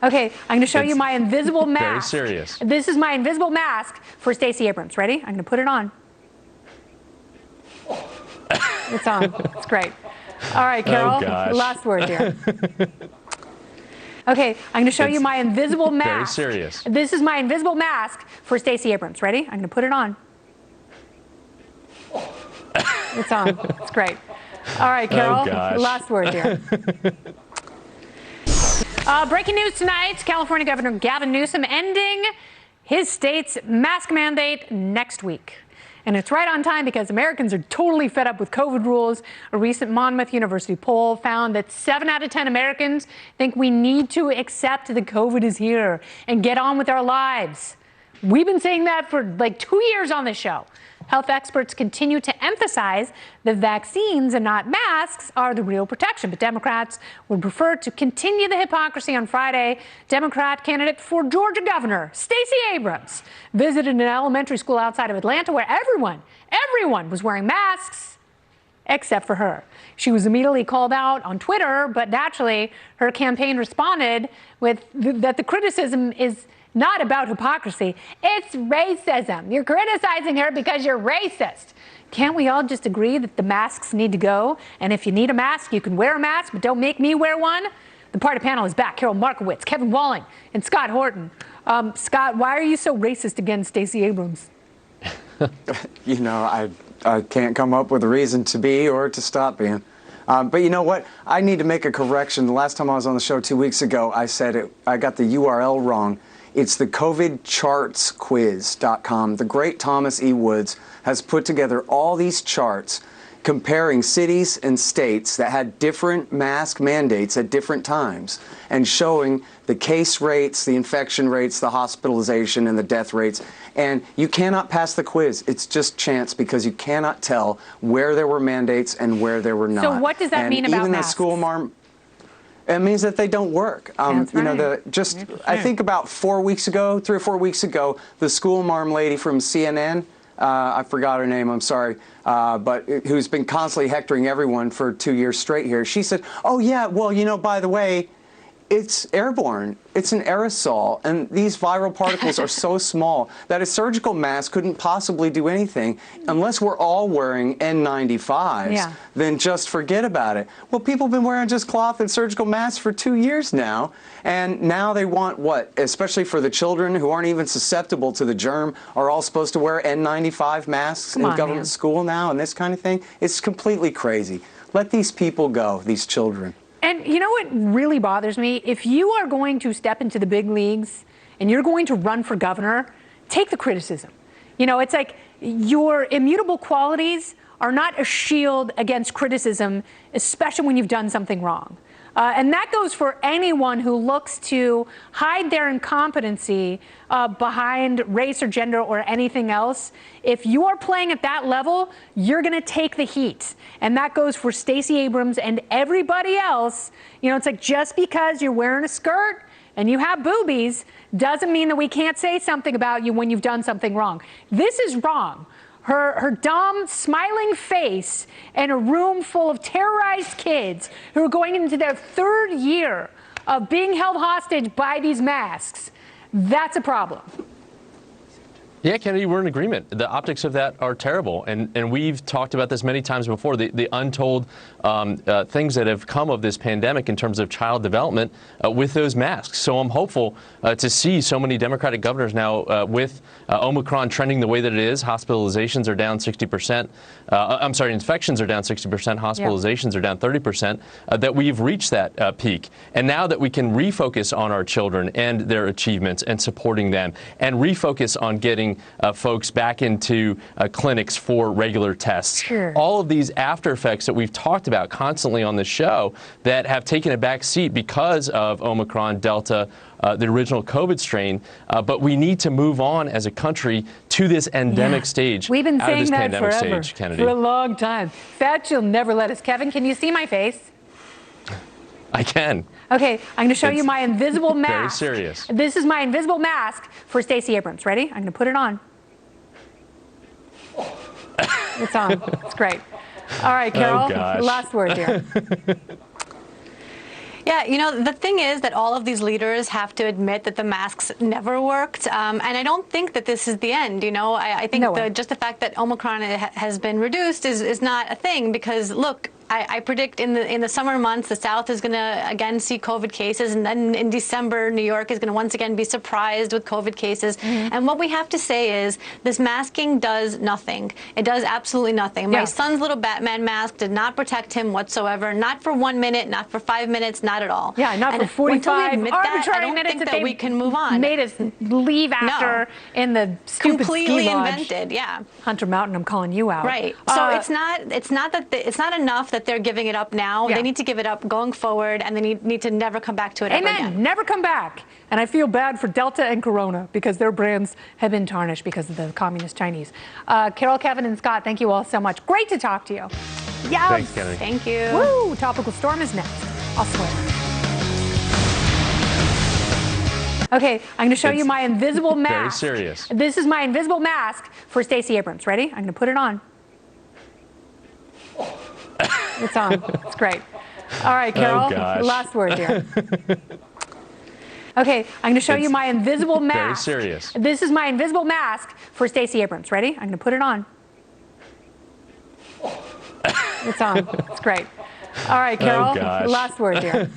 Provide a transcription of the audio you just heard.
Okay, I'm going to show you my invisible mask. Very serious. This is my invisible mask for Stacey Abrams. Ready? I'm going to put it on. It's on. It's great. All right, Carol. Oh, gosh. Last word here. Okay, I'm going to show you my invisible mask. Very serious. This is my invisible mask for Stacey Abrams. Ready? I'm going to put it on. It's on. It's great. All right, Carol. Oh, gosh. Last word here. Breaking news tonight, California Governor Gavin Newsom ending his state's mask mandate next week. And it's right on time because Americans are totally fed up with COVID rules. A recent Monmouth University poll found that 7 out of 10 Americans think we need to accept that COVID is here and get on with our lives. We've been saying that for like 2 years on this show. Health experts continue to emphasize that vaccines and not masks are the real protection. But Democrats would prefer to continue the hypocrisy. On Friday, Democrat candidate for Georgia governor Stacey Abrams visited an elementary school outside of Atlanta where everyone was wearing masks except for her. She was immediately called out on Twitter, but naturally her campaign responded with that the criticism is not about hypocrisy. It's racism. You're criticizing her because you're racist. Can't we all just agree that the masks need to go? And if you need a mask, you can wear a mask, but don't make me wear one? The party panel is back. Carol Markowitz, Kevin Walling, and Scott Horton. Scott, why are you so racist against Stacey Abrams? You know, I can't come up with a reason to be or to stop being. But you know what? I need to make a correction. The last time I was on the show 2 weeks ago, I said I got the URL wrong. It's the COVIDchartsquiz.com. The great Thomas E. Woods has put together all these charts comparing cities and states that had different mask mandates at different times and showing the case rates, the infection rates, the hospitalization, and the death rates. And you cannot pass the quiz. It's just chance because you cannot tell where there were mandates and where there were not. So what does that mean about even masks? The school marm. It means that they don't work. That's You know, right. I think about 4 weeks ago, 3 or 4 weeks ago, the school marm lady from CNN, I forgot her name, I'm sorry, but who's been constantly hectoring everyone for 2 years straight here. She said, oh yeah, well, you know, by the way, it's airborne. It's an aerosol, and these viral particles are so small that a surgical mask couldn't possibly do anything unless we're all wearing N95s. Yeah. Then just forget about it. Well, people have been wearing just cloth and surgical masks for 2 years now, and now they want what? Especially for the children who aren't even susceptible to the germ, are all supposed to wear N95 masks in government school now and this kind of thing? It's completely crazy. Let these people go, these children. And you know what really bothers me? If you are going to step into the big leagues and you're going to run for governor, take the criticism. You know, it's like your immutable qualities are not a shield against criticism, especially when you've done something wrong. And that goes for anyone who looks to hide their incompetency behind race or gender or anything else. If you are playing at that level, you're going to take the heat. And that goes for Stacey Abrams and everybody else. You know, it's like just because you're wearing a skirt and you have boobies doesn't mean that we can't say something about you when you've done something wrong. This is wrong. Her dumb, smiling face in a room full of terrorized kids who are going into their 3rd year of being held hostage by these masks. That's a problem. Yeah, Kennedy, we're in agreement. The optics of that are terrible, and we've talked about this many times before, the untold things that have come of this pandemic in terms of child development with those masks. So I'm hopeful to see so many Democratic governors now with Omicron trending the way that it is. Hospitalizations are down 60%. I'm sorry, infections are down 60%. Hospitalizations are down 30%. That we've reached that peak. And now that we can refocus on our children and their achievements and supporting them and refocus on getting folks back into clinics for regular tests. Sure. All of these after effects that we've talked about constantly on the show that have taken a back seat because of Omicron, Delta, the original COVID strain, but we need to move on as a country to this endemic stage. We've been out of saying this that pandemic forever, stage, Kennedy. for a long time. Fauci will never let us. Kevin, can you see my face? I can. Okay, I'm going to show you my invisible mask. Very serious. This is my invisible mask for Stacey Abrams. Ready? I'm going to put it on. It's on. It's great. All right, Carol. Oh, gosh. Last word here. Yeah, you know, the thing is that all of these leaders have to admit that the masks never worked. And I don't think that this is the end. You know, I think just the fact that Omicron has been reduced is not a thing, because, look, I predict in the summer months, the South is going to again see COVID cases, and then in December, New York is going to once again be surprised with COVID cases. And what we have to say is this masking does nothing. It does absolutely nothing. My son's little Batman mask did not protect him whatsoever. Not for 1 minute, not for 5 minutes, not at all. Yeah, not for 45 arbitrary minutes that we can move on. Made us leave after in the stupid completely ski lodge. Invented. Yeah. Hunter Mountain, I'm calling you out. Right. So it's not enough that they're giving it up now. They need to give it up going forward, and they need to never come back to it ever again. Never come back. And I feel bad for Delta and Corona, because their brands have been tarnished because of the communist Chinese. Carol, Kevin, and Scott, thank you all so much. Great to talk to you. Yes. Thanks, Kennedy. Thank you. Woo! Topical Storm is next. I'll swear. Okay, I'm going to show you my invisible mask. Very serious. This is my invisible mask for Stacey Abrams. Ready? I'm going to put it on. It's on. It's great. All right, Carol. Last word here. Okay, I'm going to show you my invisible mask. Very serious. This is my invisible mask for Stacey Abrams. Ready? I'm going to put it on. It's on. It's great. All right, Carol. Last word here.